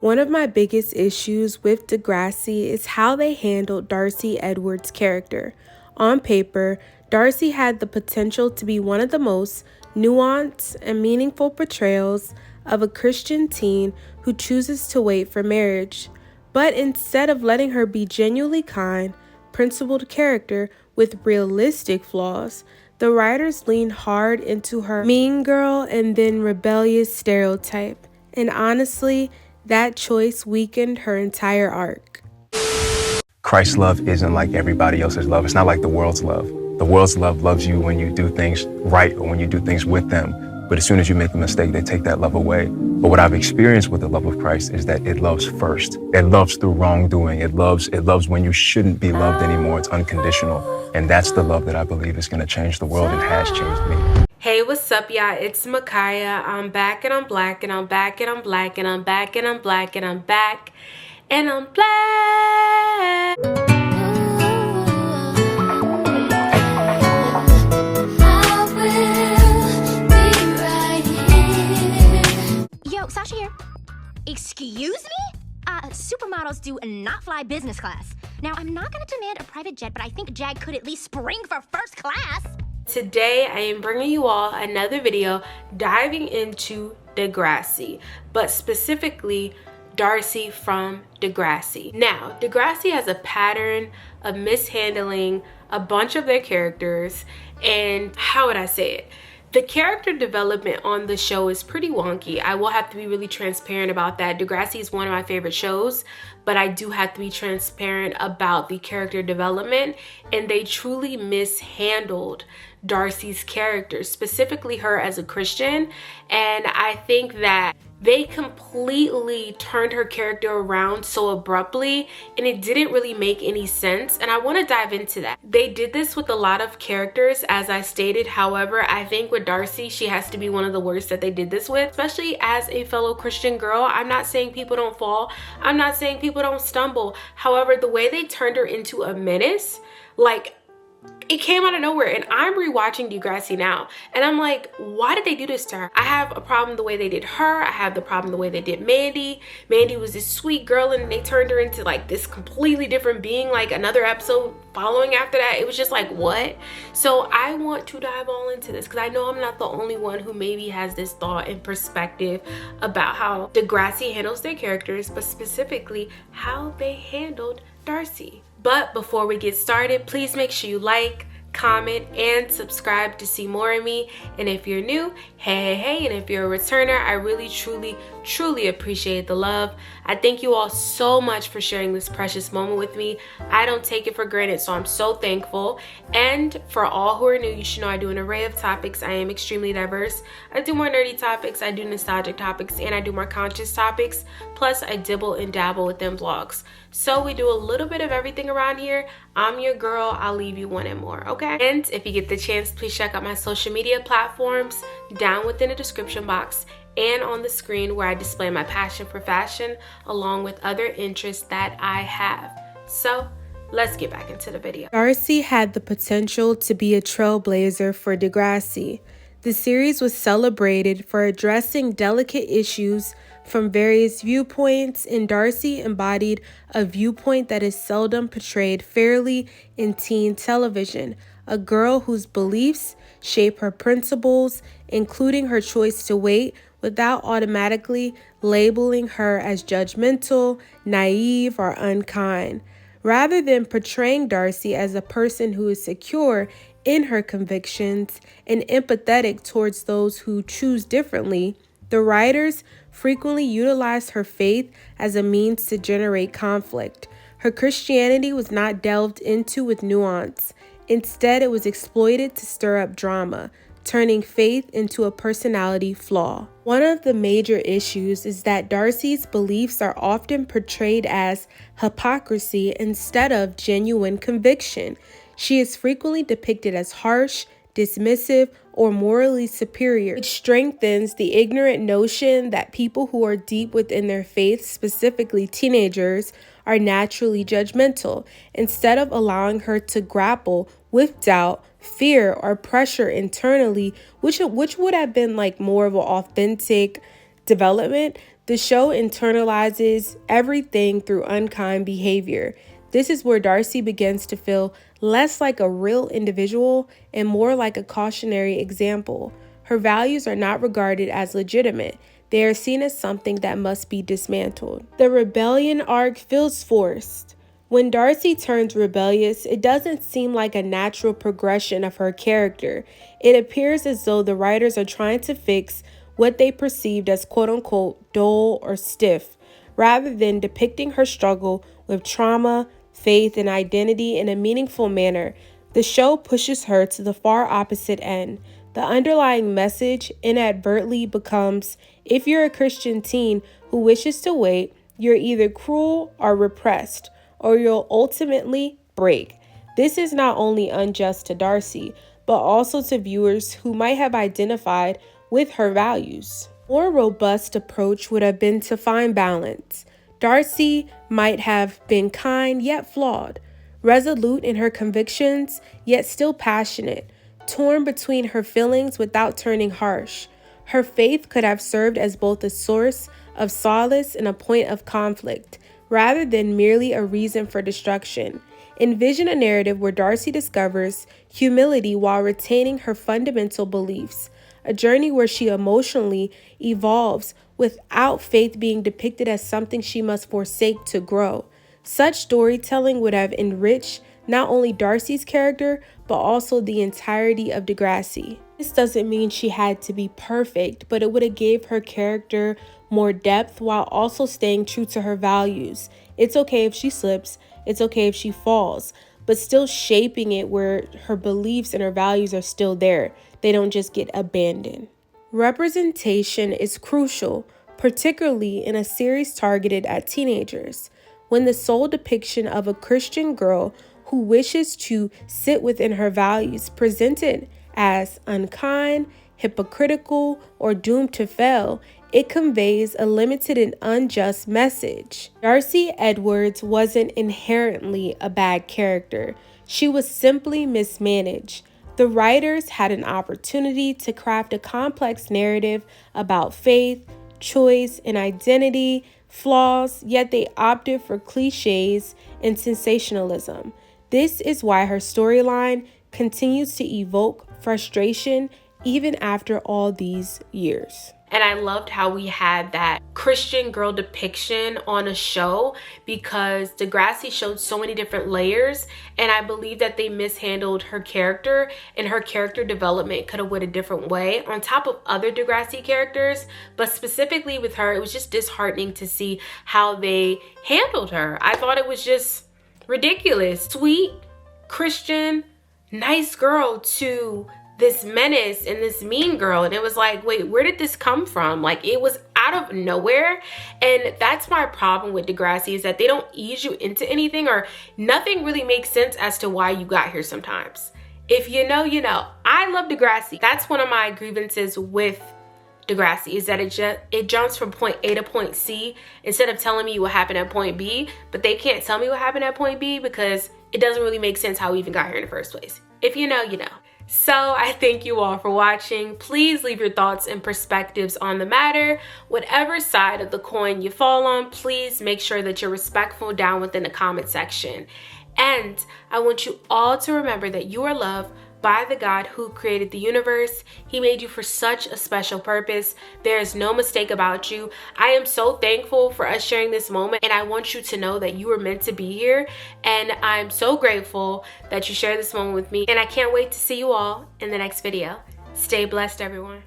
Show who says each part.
Speaker 1: One of my biggest issues with Degrassi is how they handled Darcy Edwards' character. On paper, Darcy had the potential to be one of the most nuanced and meaningful portrayals of a Christian teen who chooses to wait for marriage. But instead of letting her be genuinely kind, principled character with realistic flaws, the writers leaned hard into her mean girl and then rebellious stereotype. And honestly, that choice weakened her entire arc.
Speaker 2: Christ's love isn't like everybody else's love. It's not like the world's love. The world's love loves you when you do things right or when you do things with them. But as soon as you make a mistake, they take that love away. But what I've experienced with the love of Christ is that it loves first. It loves through wrongdoing. It loves when you shouldn't be loved anymore. It's unconditional. And that's the love that I believe is going to change the world and has changed me.
Speaker 1: Hey, what's up, y'all? It's Micaiah. I'm back and I'm black and I'm back and I'm black and I'm back and I'm black and I'm back and I'm black.
Speaker 3: Yo, Sasha here. Excuse me? Supermodels do not fly business class. Now, I'm not gonna demand a private jet, but I think Jag could at least spring for first class.
Speaker 1: Today, I am bringing you all another video diving into Degrassi, but specifically Darcy from Degrassi. Now, Degrassi has a pattern of mishandling a bunch of their characters, and how would I say it? The character development on the show is pretty wonky. I will have to be really transparent about that. Degrassi is one of my favorite shows, but I do have to be transparent about the character development, and they truly mishandled Darcy's character, specifically her as a Christian. And I think that they completely turned her character around so abruptly, and it didn't really make any sense, and I want to dive into that. They did this with a lot of characters, as I stated. However, I think with Darcy, she has to be one of the worst that they did this with, especially as a fellow Christian girl. I'm not saying people don't fall. I'm not saying people don't stumble. However, the way they turned her into a menace, like, it came out of nowhere. And I'm rewatching Degrassi now, and I'm like, why did they do this to her? I have a problem the way they did her. I have the problem the way they did Mandy. Mandy was this sweet girl, and they turned her into like this completely different being, like another episode following after that. It was just like, what? So I want to dive all into this because I know I'm not the only one who maybe has this thought and perspective about how Degrassi handles their characters, but specifically how they handled Darcy. But before we get started, please make sure you like, comment, and subscribe to see more of me. And if you're new, hey, and if you're a returner, I really, truly appreciate the love. I thank you all so much for sharing this precious moment with me. I don't take it for granted, so I'm so thankful. And for all who are new, you should know I do an array of topics. I am extremely diverse. I do more nerdy topics, I do nostalgic topics, and I do more conscious topics. Plus, I dibble and dabble within vlogs. So we do a little bit of everything around here. I'm your girl. I'll leave you wanting more, okay? And if you get the chance, please check out my social media platforms down within the description box and on the screen, where I display my passion for fashion along with other interests that I have. So let's get back into the video. Darcy had the potential to be a trailblazer for Degrassi. The series was celebrated for addressing delicate issues from various viewpoints, and Darcy embodied a viewpoint that is seldom portrayed fairly in teen television. A girl whose beliefs shape her principles, including her choice to wait, without automatically labeling her as judgmental, naive, or unkind. Rather than portraying Darcy as a person who is secure in her convictions and empathetic towards those who choose differently, the writers frequently utilized her faith as a means to generate conflict. Her Christianity was not delved into with nuance. Instead, it was exploited to stir up drama, turning faith into a personality flaw. One of the major issues is that Darcy's beliefs are often portrayed as hypocrisy instead of genuine conviction. She is frequently depicted as harsh, dismissive, or morally superior, which strengthens the ignorant notion that people who are deep within their faith, specifically teenagers, are naturally judgmental, instead of allowing her to grapple with doubt, fear, or pressure internally, which would have been like more of an authentic development. The show internalizes everything through unkind behavior. This is where Darcy begins to feel less like a real individual and more like a cautionary example. Her values are not regarded as legitimate. They are seen as something that must be dismantled. The rebellion arc feels forced. When Darcy turns rebellious, it doesn't seem like a natural progression of her character. It appears as though the writers are trying to fix what they perceived as quote-unquote dull or stiff, rather than depicting her struggle with trauma, faith, and identity in a meaningful manner. The show pushes her to the far opposite end. The underlying message inadvertently becomes, if you're a Christian teen who wishes to wait, you're either cruel or repressed, or you'll ultimately break. This is not only unjust to Darcy, but also to viewers who might have identified with her values. A more robust approach would have been to find balance. Darcy might have been kind yet flawed, resolute in her convictions yet still passionate, torn between her feelings without turning harsh. Her faith could have served as both a source of solace and a point of conflict, rather than merely a reason for destruction. Envision a narrative where Darcy discovers humility while retaining her fundamental beliefs, a journey where she emotionally evolves without faith being depicted as something she must forsake to grow. Such storytelling would have enriched not only Darcy's character, but also the entirety of Degrassi. This doesn't mean she had to be perfect, but it would have gave her character more depth while also staying true to her values. It's okay if she slips, it's okay if she falls, but still shaping it where her beliefs and her values are still there. They don't just get abandoned. Representation is crucial, particularly in a series targeted at teenagers. When the sole depiction of a Christian girl who wishes to sit within her values presented as unkind, hypocritical, or doomed to fail, it conveys a limited and unjust message. Darcy Edwards wasn't inherently a bad character. She was simply mismanaged. The writers had an opportunity to craft a complex narrative about faith, choice, and identity, flaws, yet they opted for cliches and sensationalism. This is why her storyline continues to evoke frustration even after all these years. And I loved how we had that Christian girl depiction on a show, because Degrassi showed so many different layers, and I believe that they mishandled her character, and her character development could have went a different way on top of other Degrassi characters. But specifically with her, it was just disheartening to see how they handled her. I thought it was just ridiculous. Sweet, Christian, nice girl to this menace and this mean girl, and it was like, wait, where did this come from? Like, it was out of nowhere. And that's my problem with Degrassi, is that they don't ease you into anything, or nothing really makes sense as to why you got here sometimes. If you know, you know. I love Degrassi. That's one of my grievances with Degrassi, is that it jumps from point A to point C instead of telling me what happened at point B. But they can't tell me what happened at point B because it doesn't really make sense how we even got here in the first place. If you know, you know. So I thank you all for watching. Please leave your thoughts and perspectives on the matter. Whatever side of the coin you fall on, please make sure that you're respectful down within the comment section. And I want you all to remember that you are loved by the God who created the universe. He made you for such a special purpose. There is no mistake about you. I am so thankful for us sharing this moment, and I want you to know that you were meant to be here, and I'm so grateful that you shared this moment with me, and I can't wait to see you all in the next video. Stay blessed, everyone.